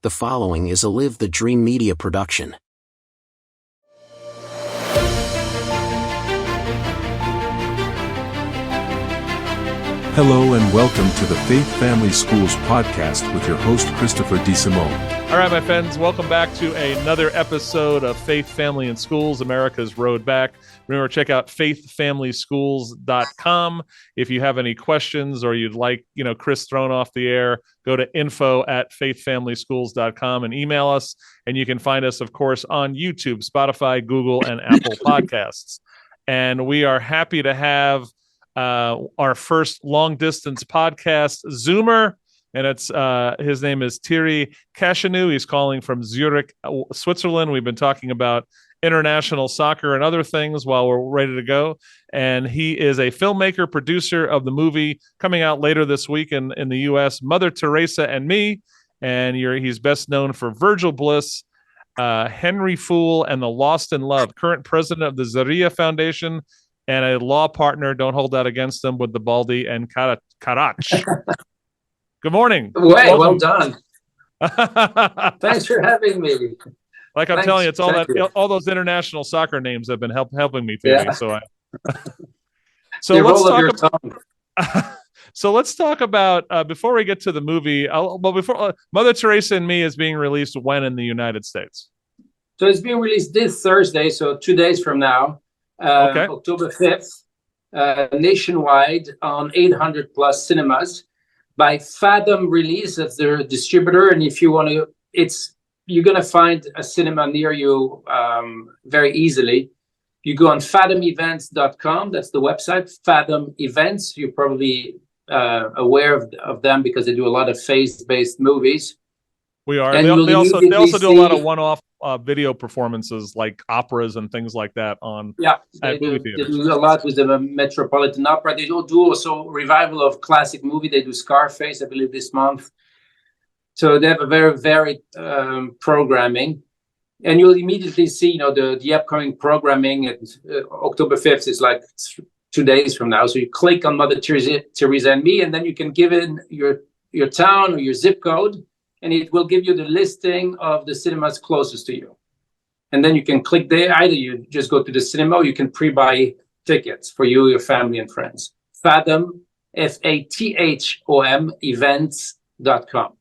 The following is a Live the Dream Media production. Hello and welcome to the Faith Family Schools podcast with your host, Christopher DeSimone. All right, my friends, welcome back to another episode of Faith, Family, and Schools, America's Road Back. Remember, check out faithfamilyschools.com. If you have any questions or you'd like, Chris thrown off the air, go to info@faithfamilyschools.com and email us. And you can find us, of course, on YouTube, Spotify, Google, and Apple Podcasts. And we are happy to have our first long-distance podcast Zoomer. And it's his name is Thierry Cagianut. He's calling from Zurich, Switzerland. We've been talking about international soccer and other things while we're ready to go. And he is a filmmaker, producer of the movie coming out later this week in the U.S., Mother Teresa and Me. And he's best known for Virgil Bliss, Henry Fool, and The Lost in Love, current president of the Zaria Foundation, and a law partner, don't hold that against them, with the Baldi and Karach. Good morning. Well done. Thanks for having me. Like I'm telling you, it's all those international soccer names have been helping me today. Yeah. So let's talk about before we get to the movie. Mother Teresa and Me is being released when in the United States? So it's being released this Thursday, so 2 days from now, October 5th, nationwide on 800 plus cinemas. By Fathom Release, that's their distributor, and if you want to, you're going to find a cinema near you very easily. You go on fathomevents.com, that's the website, Fathom Events. You're probably aware of them because they do a lot of faith-based movies. We are. And they also do a lot of one-off video performances like operas and things like that on movie theaters. They do a lot with the Metropolitan Opera. They do also revival of classic movie. They do Scarface, I believe, this month. So they have a very varied programming. And you'll immediately see, the upcoming programming. October 5th is like 2 days from now. So you click on Mother Teresa and Me, and then you can give in your town or your zip code, and it will give you the listing of the cinemas closest to you. And then you can click there. Either you just go to the cinema, or you can pre-buy tickets for you, your family, and friends. Fathom, Fathom, events.com.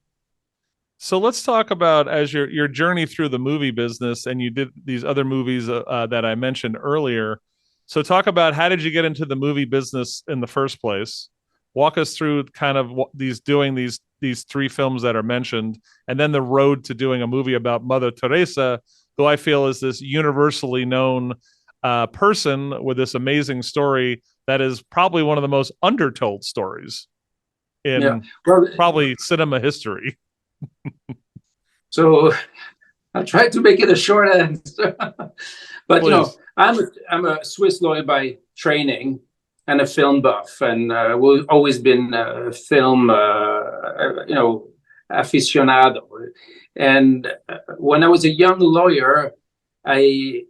So let's talk about, as your journey through the movie business, and you did these other movies that I mentioned earlier. So talk about, how did you get into the movie business in the first place? Walk us through kind of these three films that are mentioned, and then the road to doing a movie about Mother Teresa, who I feel is this universally known person with this amazing story that is probably one of the most undertold stories in probably cinema history. So I'll try to make it a short answer. But please. I'm a Swiss lawyer by training and a film buff, and we've always been film, aficionado. And when I was a young lawyer, the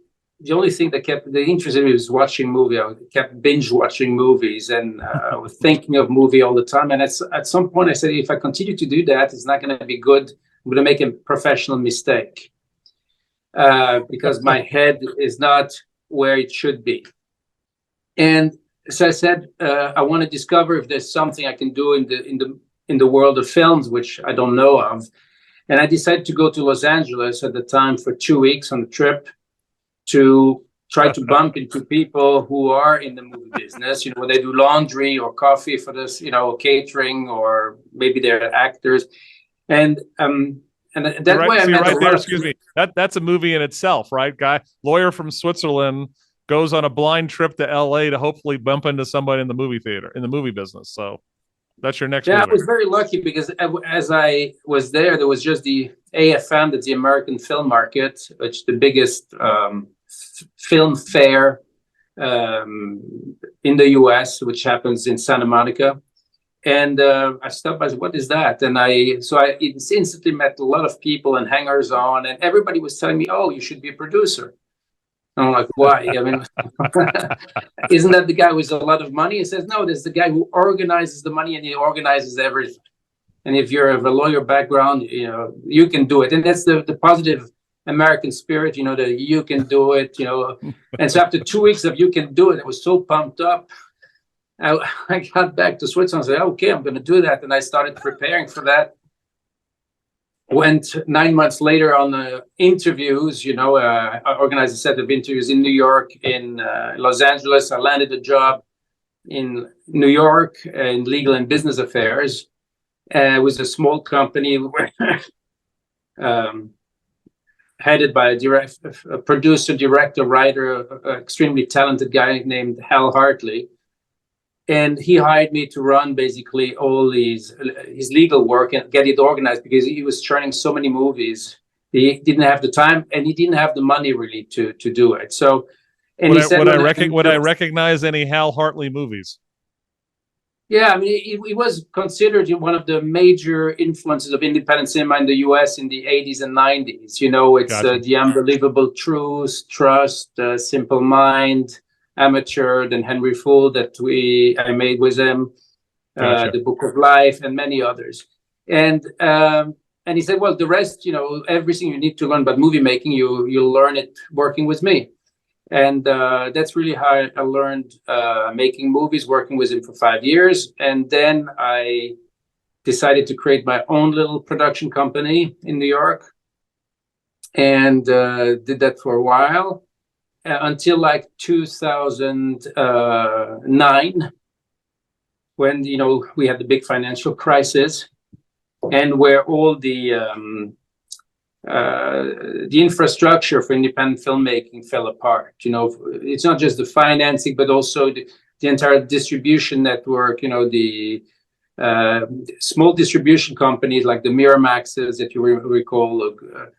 only thing that interested me was watching movies. I kept binge watching movies, and I was thinking of movie all the time. And at some point, I said, if I continue to do that, it's not going to be good. I'm going to make a professional mistake because my head is not where it should be. And so I said, I want to discover if there's something I can do in the world of films, which I don't know of. And I decided to go to Los Angeles at the time for 2 weeks on a trip to try to bump into people who are in the movie business, when they do laundry or coffee for this, catering, or maybe they're actors. And that way I met a lot of excuse me. That's a movie in itself, right? Lawyer from Switzerland goes on a blind trip to LA to hopefully bump into somebody in the movie theater, in the movie business. So that's your next movie. I was very lucky because as I was there was just the AFM, that's the American Film Market, which is the biggest film fair in the US, which happens in Santa Monica. And I stopped by, what is that? And I instantly met a lot of people and hangers on, and everybody was telling me, oh, you should be a producer. And I'm like, why? I mean, isn't that the guy with a lot of money? He says, no, there's the guy who organizes the money, and he organizes everything. And if you're of a lawyer background, you can do it. And that's the positive American spirit, that you can do it, And so after 2 weeks of you can do it, I was so pumped up. I got back to Switzerland and said, okay, I'm going to do that. And I started preparing for that. Went 9 months later on the interviews, I organized a set of interviews in New York, in Los Angeles. I landed a job in New York in legal and business affairs. It was a small company headed by a producer, director, writer, an extremely talented guy named Hal Hartley. And he hired me to run basically all his legal work and get it organized, because he was churning so many movies. He didn't have the time and he didn't have the money really to do it. So, and would I recognize any Hal Hartley movies? Yeah, I mean, he was considered one of the major influences of independent cinema in the U.S. in the 80s and 90s. It's Gotcha. The Unbelievable Truth, Trust, Simple Mind, Amateur, then Henry Fool that I made with him, Gotcha. The Book of Life, and many others. And he said, well, the rest, everything you need to learn about movie making, you'll learn it working with me. And that's really how I learned making movies, working with him for 5 years. And then I decided to create my own little production company in New York, and did that for a while until like 2009, when we had the big financial crisis, and where all the infrastructure for independent filmmaking fell apart. It's not just the financing, but also the entire distribution network. The small distribution companies like the Miramaxes, that you recall.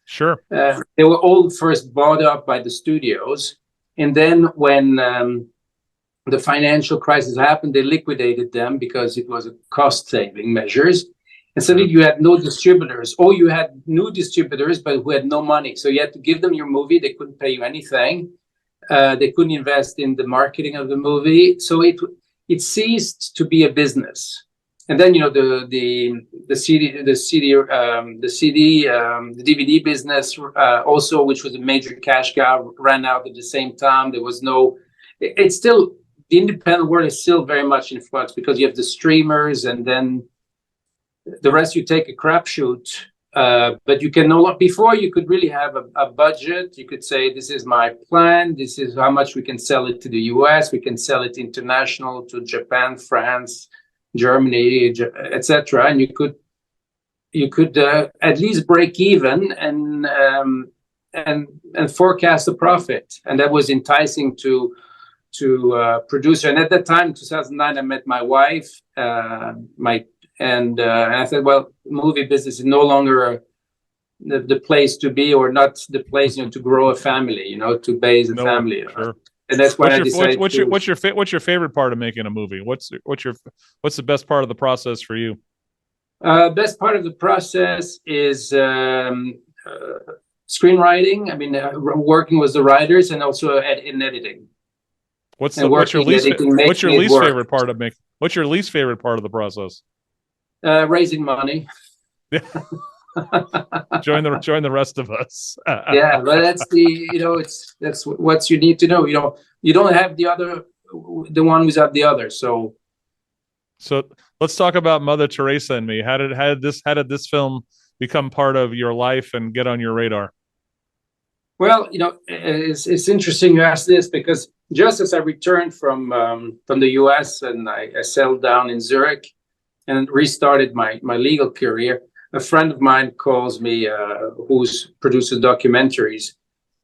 Sure. They were all first bought up by the studios, and then when the financial crisis happened, they liquidated them because it was a cost-saving measures. And suddenly you had no distributors, or you had new distributors, but who had no money. So you had to give them your movie. They couldn't pay you anything. They couldn't invest in the marketing of the movie. So it ceased to be a business. And then, the DVD business also, which was a major cash cow, ran out at the same time. There was no, it's still, the independent world is still very much in flux, because you have the streamers, and then the rest you take a crapshoot, but you can before you could really have a budget. You could say, this is my plan, this is how much we can sell it to the US, we can sell it international to Japan, France, Germany, etc. And you could at least break even and forecast a profit. And that was enticing to producer. And at that time, in 2009, I met my wife, and I said, well, movie business is no longer the place to be, or not the place, to grow a family, to base a family. Sure. And that's why I decided. What's your favorite part of making a movie? What's the best part of the process for you? Best part of the process is screenwriting. I mean, working with the writers, and also in editing. What's your least favorite part of the process? Raising money. Join the rest of us. Yeah, but that's that's what you need to know. You don't have the one without the other. So let's talk about Mother Teresa and Me. How did this film become part of your life and get on your radar? Well, it's interesting you ask this, because just as I returned from the US and I settled down in Zurich and restarted my legal career, a friend of mine calls me, who's produces documentaries,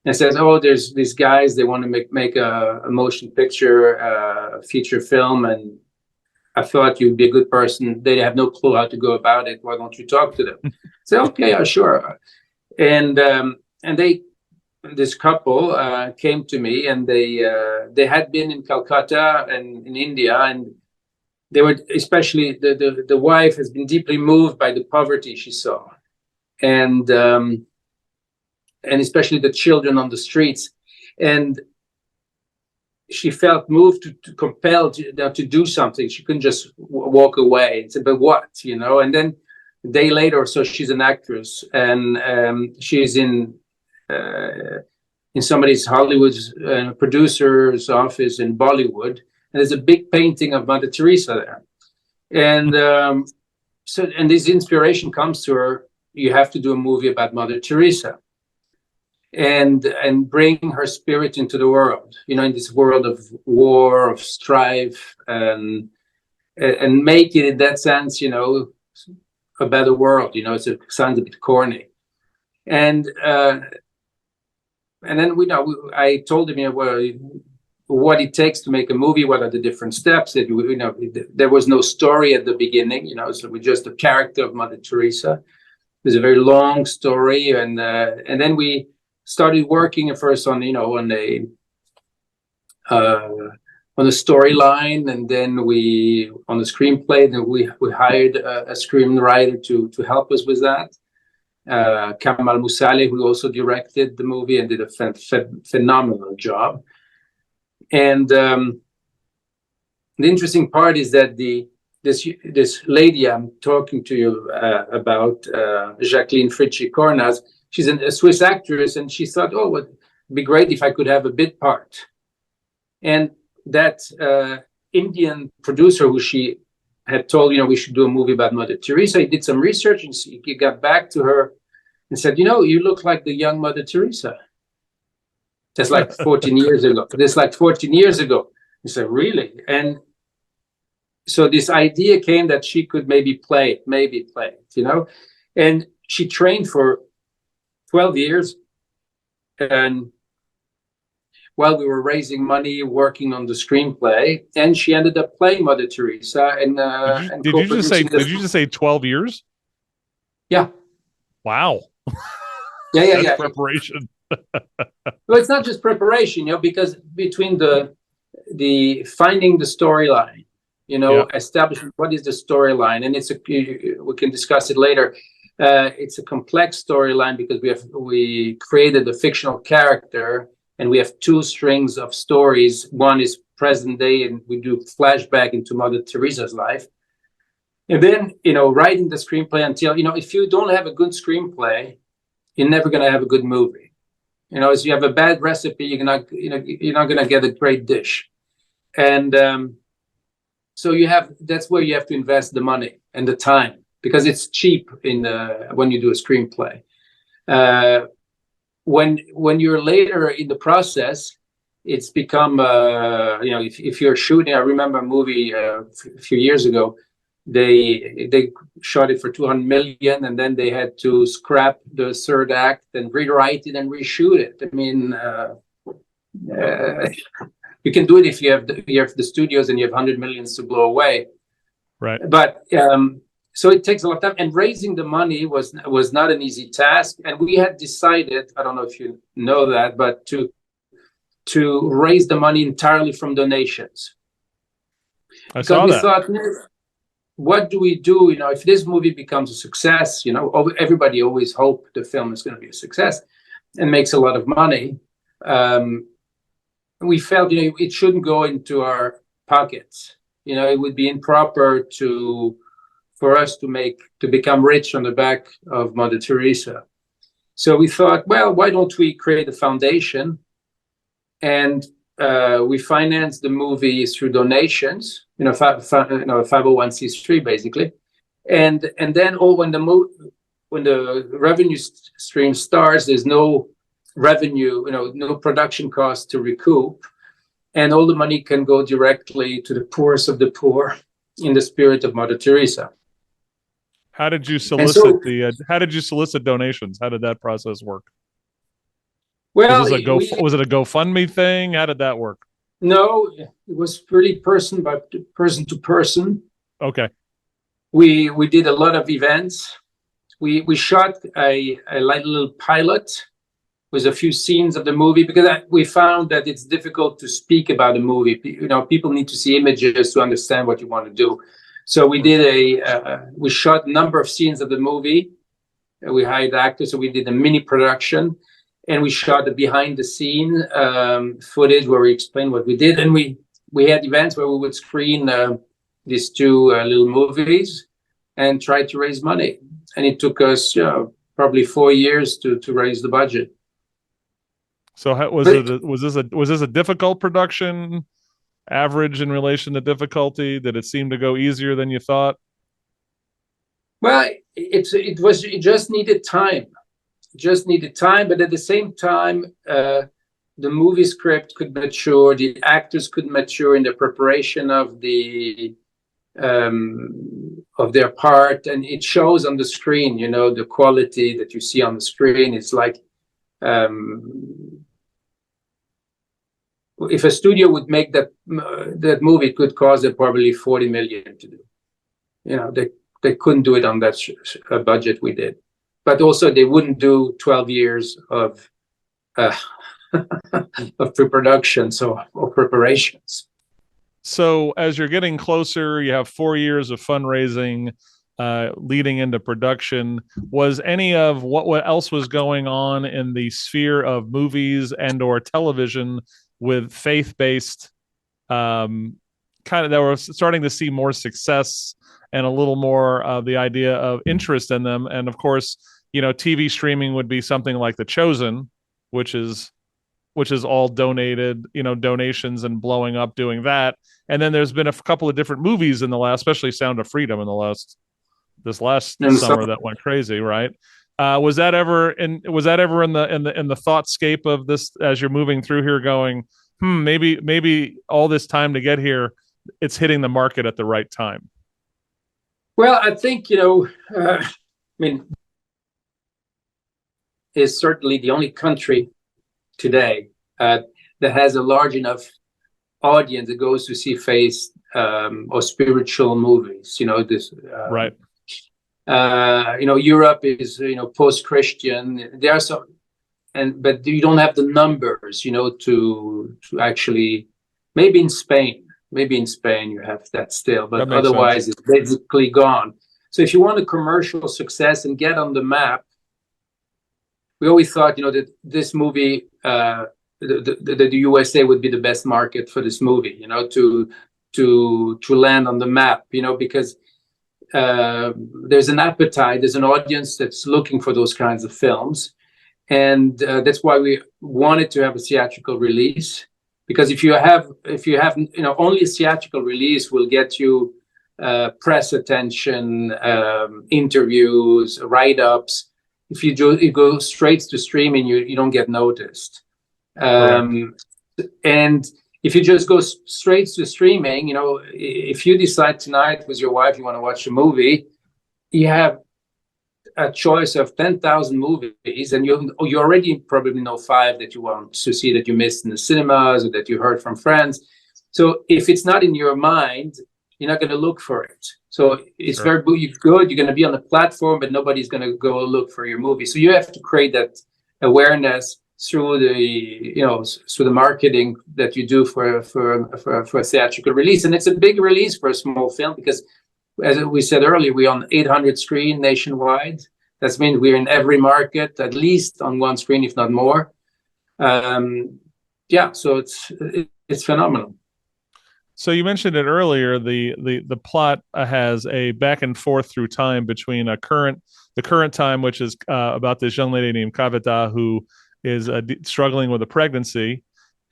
and says, "Oh, there's these guys. They want to make a motion picture, feature film, and I thought you'd be a good person. They have no clue how to go about it. Why don't you talk to them?" I said, "Okay, sure." And this couple came to me, and they had been in Calcutta and in India, and they were, especially the wife has been deeply moved by the poverty she saw, and especially the children on the streets, and she felt moved compelled to do something. She couldn't just walk away and say, "But what?" And then A day later or so, she's an actress, and she's in somebody's Hollywood producer's office in Bollywood, and there's a big painting of Mother Teresa there. And and this inspiration comes to her. You have to do a movie about Mother Teresa, and bring her spirit into the world. In this world of war, of strife, and make it in that sense, a better world. It sounds a bit corny, and then I told him, what it takes to make a movie, what are the different steps. That there was no story at the beginning, so we just the character of Mother Teresa. It was a very long story, and then we started working at first on a storyline, and then on the screenplay. Then we hired a screenwriter to help us with that. Kamal Musale, who also directed the movie and did a phenomenal job. And the interesting part is that this lady I'm talking to you about, Jacqueline Fritchie-Cornas, she's a Swiss actress, and she thought, oh, it'd be great if I could have a bit part. And that Indian producer who she had told, we should do a movie about Mother Teresa, he did some research, and he got back to her and said, you look like the young Mother Teresa. That's like 14 years ago. That's like 14 years ago. He said, really? And so this idea came that she could maybe play it, And she trained for 12 years. And while we were raising money, working on the screenplay, and she ended up playing Mother Teresa. And did you just say 12 years? Yeah. Wow. Yeah. That's preparation. Well, it's not just preparation, because between the finding the storyline, establishing what is the storyline, and we can discuss it later. It's a complex storyline because we created a fictional character, and we have two strings of stories. One is present day, and we do flashback into Mother Teresa's life. And then, writing the screenplay until, if you don't have a good screenplay, you're never going to have a good movie. If you have a bad recipe, you're not going to get a great dish. And so that's where you have to invest the money and the time, because it's cheap when you do a screenplay. When you're later in the process, it's become, if you're shooting, I remember a movie a few years ago, they shot it for 200 million, and then they had to scrap the third act and rewrite it and reshoot it. I mean, you can do it if you have the studios and you have 100 millions to blow away. Right. But so it takes a lot of time, and raising the money was not an easy task. And we had decided, I don't know if you know that, but to raise the money entirely from donations. I saw that. We thought, what do we do? If this movie becomes a success, everybody always hopes the film is going to be a success and makes a lot of money. We felt, it shouldn't go into our pockets. It would be improper for us to become rich on the back of Mother Teresa. So we thought, well, why don't we create a foundation? And we financed the movie through donations, 501c3 basically, and then when the revenue stream starts, there's no revenue, no production costs to recoup, and all the money can go directly to the poorest of the poor in the spirit of Mother Teresa. How did you solicit donations? How did that process work? Well, was it a GoFundMe thing? How did that work? No, it was really person to person. Okay. We did a lot of events. We shot a light little pilot with a few scenes of the movie, because we found that it's difficult to speak about a movie. People need to see images to understand what you want to do. So we did we shot a number of scenes of the movie. We hired actors, so we did a mini production. And we shot the behind-the-scene footage where we explained what we did. And we had events where we would screen these two little movies and try to raise money. it took us probably 4 years to raise the budget. So was this a difficult production? Average in relation to difficulty? Did it seem to go easier than you thought? Well, it just needed time. But at the same time, the movie script could mature, the actors could mature in the preparation of their part, and it shows on the screen. The quality that you see on the screen is like, if a studio would make that movie, it could cost them probably 40 million to do. They couldn't do it on that budget we did. But also, they wouldn't do 12 years of pre-production, or preparations. So as you're getting closer, you have 4 years of fundraising leading into production. Was any of what else was going on in the sphere of movies and or television with faith-based kind of, that were starting to see more success and a little more of the idea of interest in them? And of course, TV streaming would be something like The Chosen, which is all donated, donations and blowing up doing that. And then there's been a couple of different movies in the last, especially Sound of Freedom this last summer that went crazy, right? Was that ever in the thoughtscape of this as you're moving through here, going, maybe all this time to get here, it's hitting the market at the right time? Well, I think, is certainly the only country today that has a large enough audience that goes to see faith or spiritual movies. Right. Europe is post-Christian. There are some, but you don't have the numbers, to actually. Maybe in Spain you have that still, but otherwise sense. It's basically gone. So if you want a commercial success and get on the map, we always thought, that this movie, the USA would be the best market for this movie, to land on the map, because there's an appetite, there's an audience that's looking for those kinds of films, and that's why we wanted to have a theatrical release. Because if you have only a theatrical release will get you press attention, interviews, write-ups. If you go straight to streaming, you don't get noticed. And if you just go straight to streaming, if you decide tonight with your wife you want to watch a movie, you have a choice of 10,000 movies, and you already probably know 5 that you want to see that you missed in the cinemas or that you heard from friends. So if it's not in your mind, you're not going to look for it. So it's very good. You're going to be on the platform, but nobody's going to go look for your movie. So you have to create that awareness through the marketing that you do for a theatrical release. And it's a big release for a small film because, as we said earlier, we're on 800 screens nationwide. That means we're in every market, at least on one screen, if not more. So it's phenomenal. So you mentioned it earlier. The plot has a back and forth through time between the current time, which is about this young lady named Kavita who is struggling with a pregnancy,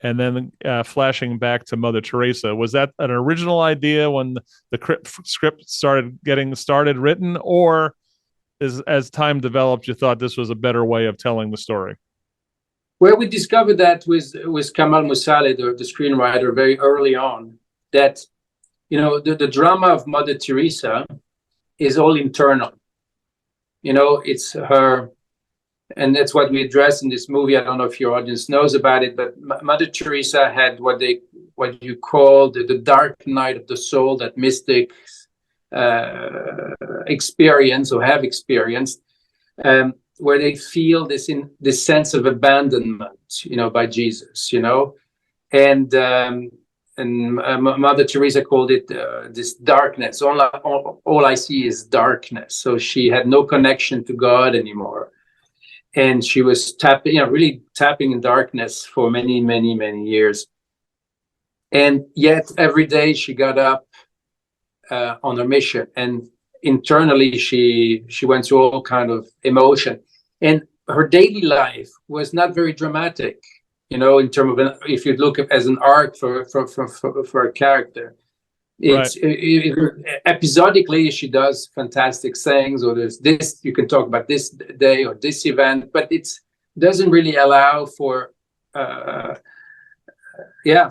and then flashing back to Mother Teresa. Was that an original idea when the script started getting written, or as time developed, you thought this was a better way of telling the story? Well, we discovered that with Kamal Moussaleh, the screenwriter, very early on, that the drama of Mother Teresa is all internal. It's her. And that's what we address in this movie. I don't know if your audience knows about it, but Mother Teresa had what you call the dark night of the soul that mystics experience or have experienced, where they feel this sense of abandonment, by Jesus, and Mother Teresa called it this darkness. All I see is darkness. So she had no connection to God anymore. And she was really tapping in darkness for many, many, many years. And yet every day she got up on her mission. And internally she went through all kind of emotion, and her daily life was not very dramatic, in terms of if you look at as an arc for a character. It's episodically she does fantastic things, or there's this you can talk about this day or this event, but it doesn't really allow for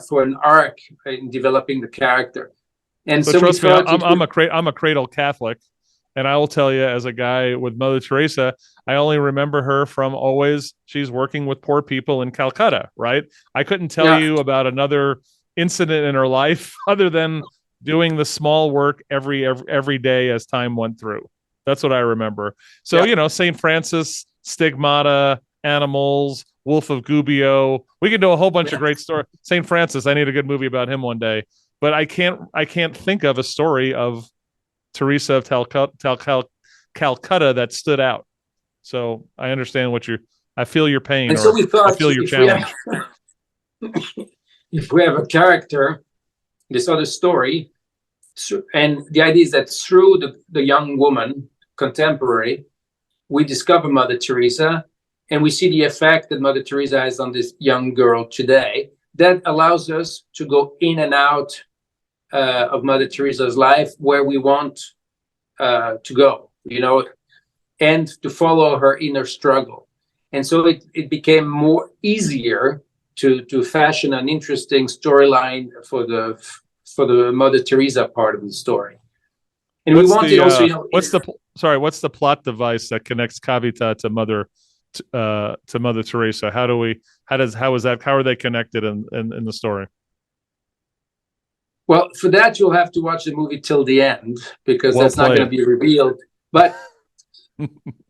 for an arc in developing the character. And so trust me, I'm a cradle Catholic, and I will tell you, as a guy with Mother Teresa, I only remember her from always she's working with poor people in Calcutta, right? I couldn't tell you about another incident in her life other than doing the small work every day as time went through. That's what I remember. So, St. Francis, Stigmata, Animals, Wolf of Gubbio. We could do a whole bunch of great stories. St. Francis, I need a good movie about him one day. But I can't think of a story of Teresa of Calcutta that stood out. So I understand I feel your pain, and so we thought, I feel your challenge. If we have a character, this other story, and the idea is that through the young woman, contemporary, we discover Mother Teresa, and we see the effect that Mother Teresa has on this young girl today. That allows us to go in and out of Mother Teresa's life where we want to go, and to follow her inner struggle. And so it became more easier to fashion an interesting storyline for the Mother Teresa part of the story. And what's we wanted also, what's the plot device that connects Kavita to Mother Teresa? How are they connected in the story? Well, for that you'll have to watch the movie till the end, because that's not going to be revealed. But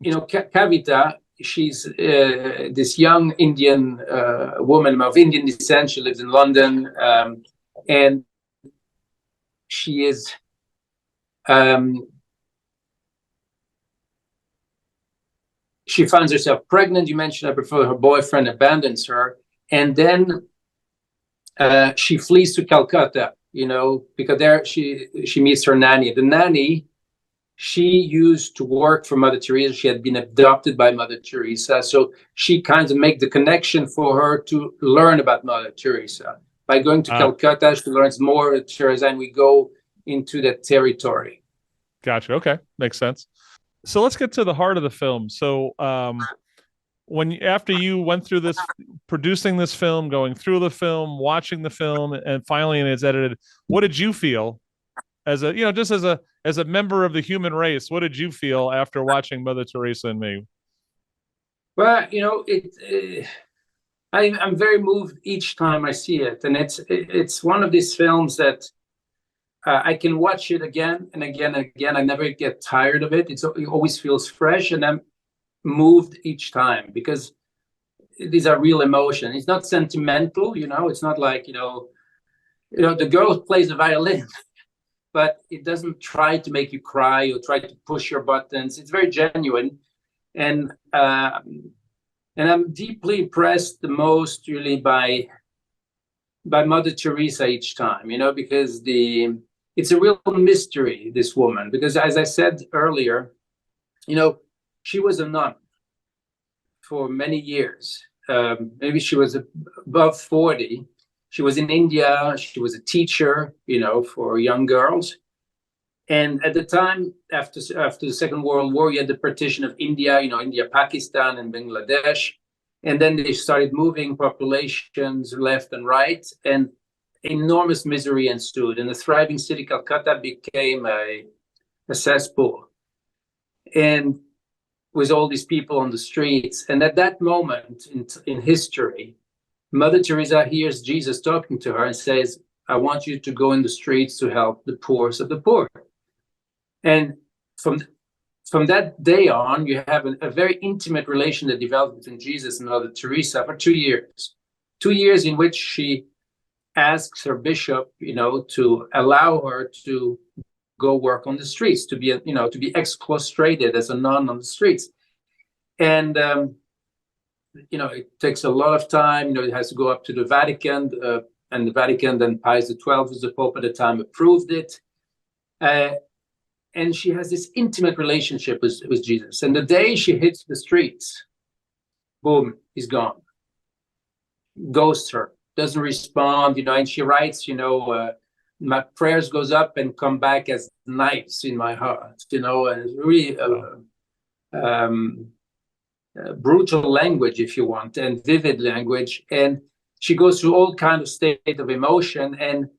Kavita, she's this young Indian woman of Indian descent. She lives in London, and she is she finds herself pregnant. You mentioned that before. Her boyfriend abandons her, and then she flees to Calcutta, because there she meets her nanny. The nanny, she used to work for Mother Teresa. She had been adopted by Mother Teresa. So she kind of make the connection for her to learn about Mother Teresa. By going to Calcutta, she learns more of Teresa, and we go into that territory. Gotcha. Okay. Makes sense. So let's get to the heart of the film. So after you went through this, producing this film, going through the film, watching the film, and finally it's edited, what did you feel as a member of the human race? What did you feel after watching Mother Teresa and Me? Well, I'm very moved each time I see it, and it's one of these films that I can watch it again and again and again. I never get tired of it. It always feels fresh, and I'm moved each time because these are real emotions. It's not sentimental, It's not like the girl plays the violin, but it doesn't try to make you cry or try to push your buttons. It's very genuine, and I'm deeply impressed the most really by Mother Teresa each time, because it's a real mystery, this woman, because as I said earlier, she was a nun for many years. Maybe she was above 40. She was in India. She was a teacher, for young girls. And at the time, after the Second World War, you had the partition of India, India, Pakistan, and Bangladesh. And then they started moving populations left and right, and enormous misery ensued. And the thriving city, Calcutta, became a cesspool. And with all these people on the streets. And at that moment in history, Mother Teresa hears Jesus talking to her and says, I want you to go in the streets to help the poorest of the poor. And from that day on, you have a very intimate relation that developed between Jesus and Mother Teresa for 2 years. 2 years in which she asks her bishop, to allow her to go work on the streets, to be exclostrated as a nun on the streets. And, it takes a lot of time. It has to go up to the Vatican, and the Vatican, then Pius XII was the Pope at the time, approved it. and she has this intimate relationship with Jesus. And the day she hits the streets, boom, he's gone. Ghosts her, doesn't respond, and she writes, my prayers goes up and come back as knives in my heart, and it's really brutal language, if you want, and vivid language. And she goes through all kind of state of emotion, and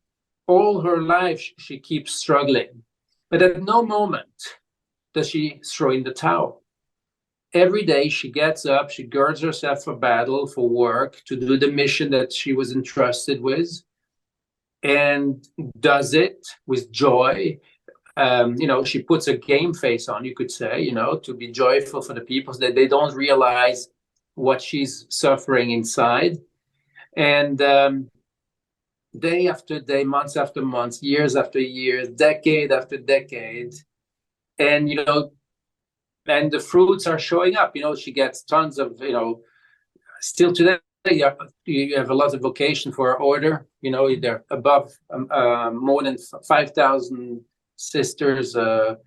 all her life she keeps struggling. But at no moment does she throw in the towel. Every day she gets up, she girds herself for battle, for work, to do the mission that she was entrusted with, and does it with joy. She puts a game face on, you could say, to be joyful for the people, so that they don't realize what she's suffering inside. And day after day, months after months, years after years, decade after decade, and and the fruits are showing up. She gets tons of, still today, you have a lot of vocation for her order. They're above more than 5,000 sisters of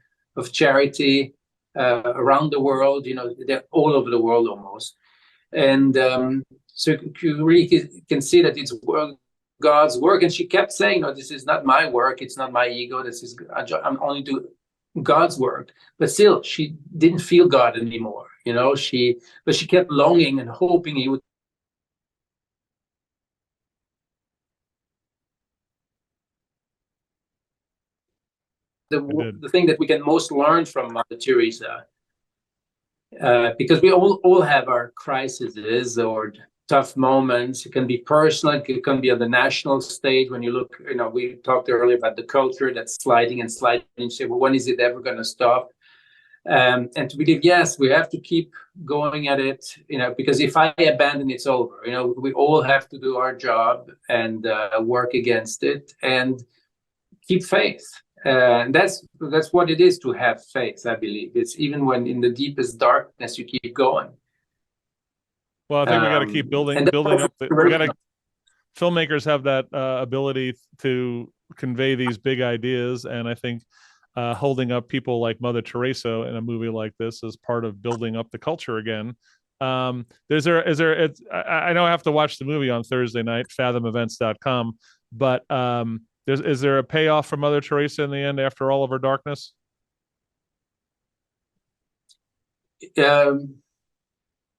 charity around the world. They're all over the world almost. And so you really can see that it's God's work. And she kept saying, "No, this is not my work. It's not my ego. I'm only doing God's work." But still, she didn't feel God anymore. But she kept longing and hoping he would. The thing that we can most learn from Mother Teresa, because we all have our crises or tough moments. It can be personal, it can be on the national stage. When you look, we talked earlier about the culture that's sliding and sliding. And say, well, when is it ever going to stop? And to believe, yes, we have to keep going at it, because if I abandon, it's over. We all have to do our job and work against it and keep faith. And that's what it is to have faith, I believe. It's even when in the deepest darkness, you keep going. Well, I think we got to keep building up. Filmmakers have that ability to convey these big ideas, and I think holding up people like Mother Teresa in a movie like this is part of building up the culture again. I know I have to watch the movie on Thursday night, fathomevents.com, but is there a payoff for Mother Teresa in the end after all of her darkness?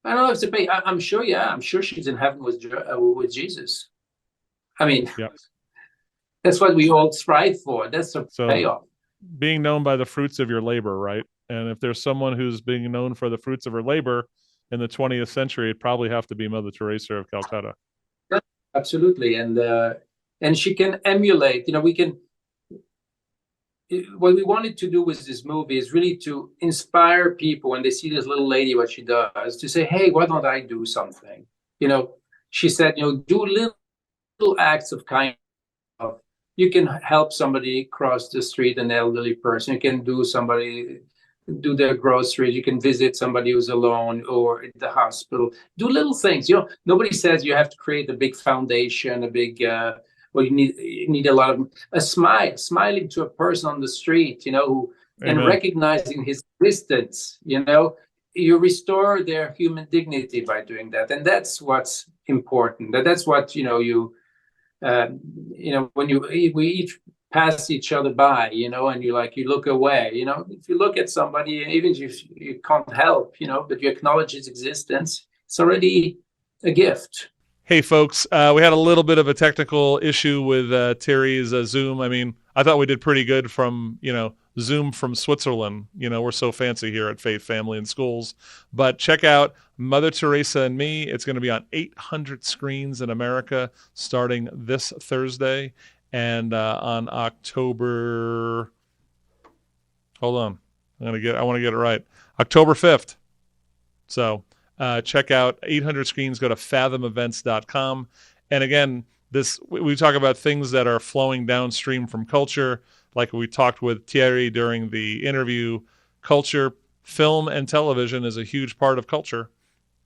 I don't know if it's a pay. I'm sure. Yeah, I'm sure she's in heaven with Jesus. I mean, yep. That's what we all strive for. That's a payoff. Being known by the fruits of your labor, right? And if there's someone who's being known for the fruits of her labor in the 20th century, it'd probably have to be Mother Teresa of Calcutta. Absolutely, and she can emulate. We can. What we wanted to do with this movie is really to inspire people when they see this little lady, what she does, to say, hey, why don't I do something? She said, do little acts of kindness. You can help somebody cross the street, an elderly person. You can do their groceries. You can visit somebody who's alone or at the hospital. Do little things. Nobody says you have to create a big foundation, a big... you need a lot of smiling to a person on the street, and recognizing his existence. You restore their human dignity by doing that, and that's what's important. That's what when we each pass each other by, and you look away. If you look at somebody, even if you can't help, but you acknowledge his existence, it's already a gift. Hey, folks, we had a little bit of a technical issue with Thierry's Zoom. I mean, I thought we did pretty good from, Zoom from Switzerland. We're so fancy here at Faith, Family, and Schools. But check out Mother Teresa and Me. It's going to be on 800 screens in America starting this Thursday. And on October... Hold on. I want to get it right. October 5th. So... check out 800 screens. Go to fathomevents.com. And again, we talk about things that are flowing downstream from culture, like we talked with Thierry during the interview. Culture, film, and television is a huge part of culture.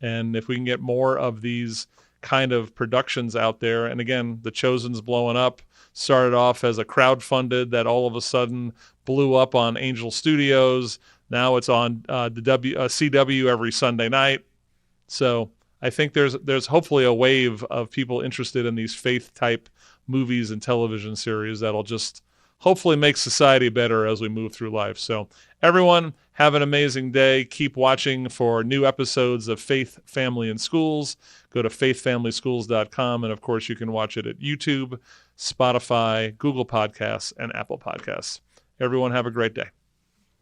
And if we can get more of these kind of productions out there. And again, The Chosen's blowing up. Started off as a crowdfunded that all of a sudden blew up on Angel Studios. Now it's on the CW every Sunday night. So I think there's hopefully a wave of people interested in these faith-type movies and television series that'll just hopefully make society better as we move through life. So everyone, have an amazing day. Keep watching for new episodes of Faith, Family, and Schools. Go to faithfamilyschools.com, and of course you can watch it at YouTube, Spotify, Google Podcasts, and Apple Podcasts. Everyone have a great day.